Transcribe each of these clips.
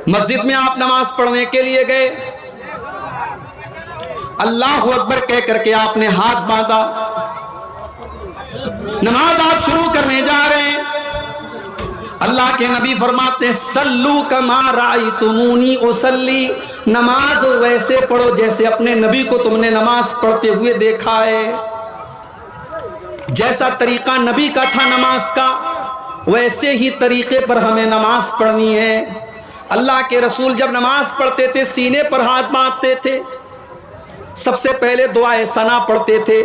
مسجد میں آپ نماز پڑھنے کے لیے گئے، اللہ اکبر کہہ کر کے آپ نے ہاتھ باندھا، نماز آپ شروع کرنے جا رہے ہیں، اللہ کے نبی فرماتے ہیں صلو کما رأیتمونی اصلی، نماز ویسے پڑھو جیسے اپنے نبی کو تم نے نماز پڑھتے ہوئے دیکھا ہے۔ جیسا طریقہ نبی کا تھا نماز کا، ویسے ہی طریقے پر ہمیں نماز پڑھنی ہے۔ اللہ کے رسول جب نماز پڑھتے تھے سینے پر ہاتھ باندھتے تھے، سب سے پہلے دعائے ثنا پڑھتے تھے،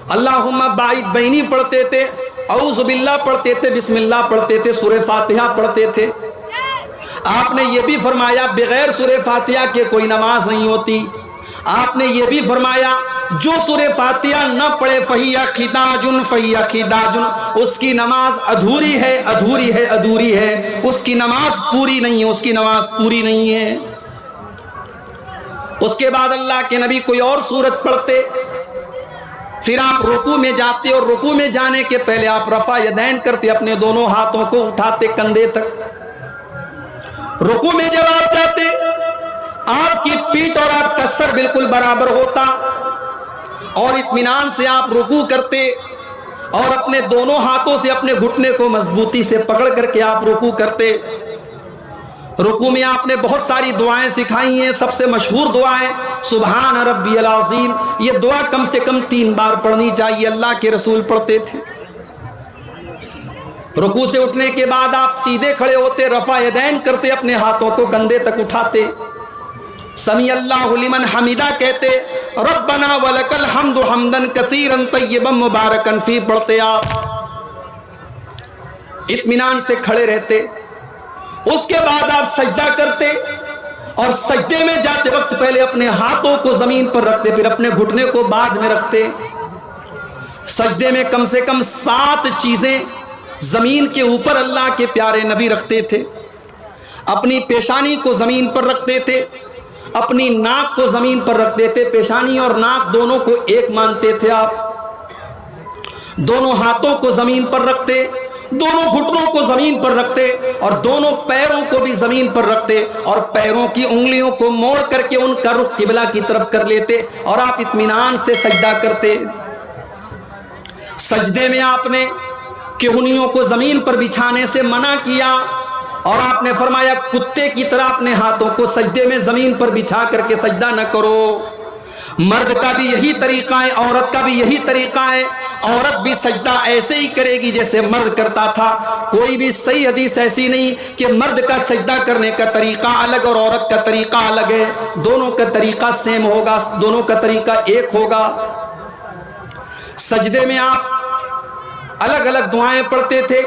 اللہم باعث بینی پڑھتے تھے، اعوذ باللہ پڑھتے تھے، بسم اللہ پڑھتے تھے، سورہ فاتحہ پڑھتے تھے۔ آپ نے یہ بھی فرمایا بغیر سورہ فاتحہ کے کوئی نماز نہیں ہوتی۔ آپ نے یہ بھی فرمایا جو سورہ فاتحہ نہ پڑھے فہیہ خداجن فہیہ خداجن، اس کی نماز ادھوری ہے ادھوری ہے ادھوری ہے، اس کی نماز پوری نہیں ہے، اس کی نماز پوری نہیں ہے۔ اس کے بعد اللہ کے نبی کوئی اور سورت پڑھتے، پھر آپ رکوع میں جاتے اور رکوع میں جانے کے پہلے آپ رفع یدین کرتے، اپنے دونوں ہاتھوں کو اٹھاتے کندھے تک۔ رکوع میں جب آپ جاتے آپ کی پیٹھ اور آپ کا سر بالکل برابر ہوتا اور اطمینان سے آپ رکوع کرتے اور اپنے دونوں ہاتھوں سے اپنے گھٹنے کو مضبوطی سے پکڑ کر کے آپ رکوع کرتے۔ رکوع میں آپ نے بہت ساری دعائیں سکھائی ہیں، سب سے مشہور دعائیں سبحان ربی العظیم، یہ دعا کم سے کم 3 بار پڑھنی چاہیے، اللہ کے رسول پڑھتے تھے۔ رکوع سے اٹھنے کے بعد آپ سیدھے کھڑے ہوتے، رفع یدین کرتے، اپنے ہاتھوں کو کندھے تک اٹھاتے، سمیع اللہ لمن حمیدہ کہتے، ربنا ولک الحمد حمدا کثیرا طیبا مبارکا فی پڑھتے، آپ اطمینان سے کھڑے رہتے۔ اس کے بعد آپ سجدہ کرتے اور سجدے میں جاتے وقت پہلے اپنے ہاتھوں کو زمین پر رکھتے، پھر اپنے گھٹنے کو بعد میں رکھتے۔ سجدے میں کم سے کم 7 چیزیں زمین کے اوپر اللہ کے پیارے نبی رکھتے تھے۔ اپنی پیشانی کو زمین پر رکھتے تھے، اپنی ناک کو زمین پر رکھتے تھے، پیشانی اور ناک دونوں کو ایک مانتے تھے آپ، دونوں ہاتھوں کو زمین پر رکھتے، دونوں گھٹنوں کو زمین پر رکھتے اور دونوں پیروں کو بھی زمین پر رکھتے اور پیروں کی انگلیوں کو موڑ کر کے ان کا رخ قبلہ کی طرف کر لیتے اور آپ اطمینان سے سجدہ کرتے۔ سجدے میں آپ نے کہنیوں کو زمین پر بچھانے سے منع کیا اور آپ نے فرمایا کتے کی طرح اپنے ہاتھوں کو سجدے میں زمین پر بچھا کر کے سجدہ نہ کرو۔ مرد کا بھی یہی طریقہ ہے، عورت کا بھی یہی طریقہ ہے، عورت بھی سجدہ ایسے ہی کرے گی جیسے مرد کرتا تھا۔ کوئی بھی صحیح حدیث ایسی نہیں کہ مرد کا سجدہ کرنے کا طریقہ الگ اور عورت کا طریقہ الگ ہے، دونوں کا طریقہ سیم ہوگا، دونوں کا طریقہ ایک ہوگا۔ سجدے میں آپ الگ الگ دعائیں پڑھتے تھے،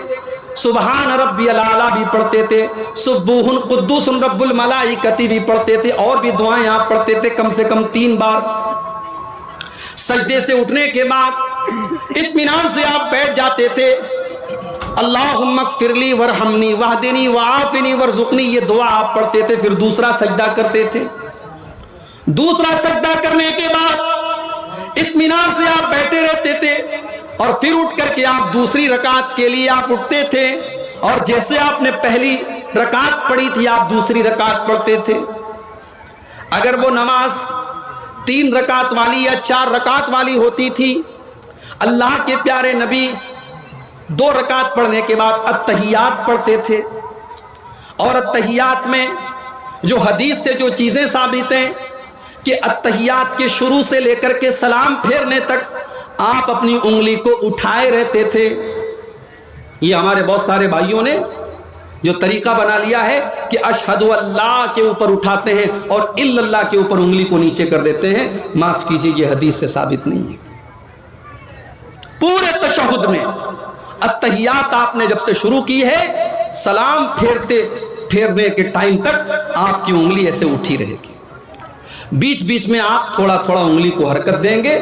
سبحان ربی العالی بھی پڑھتے تھے، سبوح قدوس رب الملائکتی بھی پڑھتے تھے، اور بھی دعائیں آپ پڑھتے تھے کم سے کم 3 بار۔ سجدے سے اٹھنے کے بعد اطمینان سے آپ بیٹھ جاتے تھے، اللہم اغفر لی ورحمنی واہدنی وعافنی ورزقنی، یہ دعا آپ پڑھتے تھے، پھر دوسرا سجدہ کرتے تھے۔ دوسرا سجدہ کرنے کے بعد اطمینان سے آپ بیٹھے رہتے تھے اور پھر اٹھ کر کے آپ دوسری رکعت کے لیے آپ اٹھتے تھے اور جیسے آپ نے پہلی رکعت پڑھی تھی آپ دوسری رکعت پڑھتے تھے۔ اگر وہ نماز 3 رکعت والی یا 4 رکعت والی ہوتی تھی، اللہ کے پیارے نبی 2 رکعت پڑھنے کے بعد التحیات پڑھتے تھے، اور التحیات میں جو حدیث سے جو چیزیں ثابت ہیں کہ التحیات کے شروع سے لے کر کے سلام پھیرنے تک آپ اپنی انگلی کو اٹھائے رہتے تھے۔ یہ ہمارے بہت سارے بھائیوں نے جو طریقہ بنا لیا ہے کہ اشہد اللہ کے اوپر اٹھاتے ہیں اور الا اللہ کے اوپر انگلی کو نیچے کر دیتے ہیں، معاف کیجئے یہ حدیث سے ثابت نہیں ہے۔ پورے تشہد میں التحیات آپ نے جب سے شروع کی ہے، سلام پھیرنے کے ٹائم تک آپ کی انگلی ایسے اٹھی رہے گی، بیچ بیچ میں آپ تھوڑا تھوڑا انگلی کو حرکت دیں گے،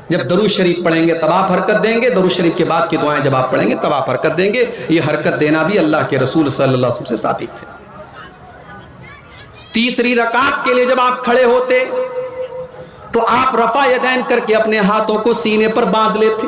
جب درود شریف پڑھیں گے تب آپ حرکت دیں گے، درود شریف کے بعد کی دعائیں جب آپ پڑھیں گے تب آپ حرکت دیں گے۔ یہ حرکت دینا بھی اللہ کے رسول صلی اللہ علیہ وسلم سے ثابت ہے۔ تیسری رکعت کے لیے جب آپ کھڑے ہوتے تو آپ رفع یدین کر کے اپنے ہاتھوں کو سینے پر باندھ لیتے،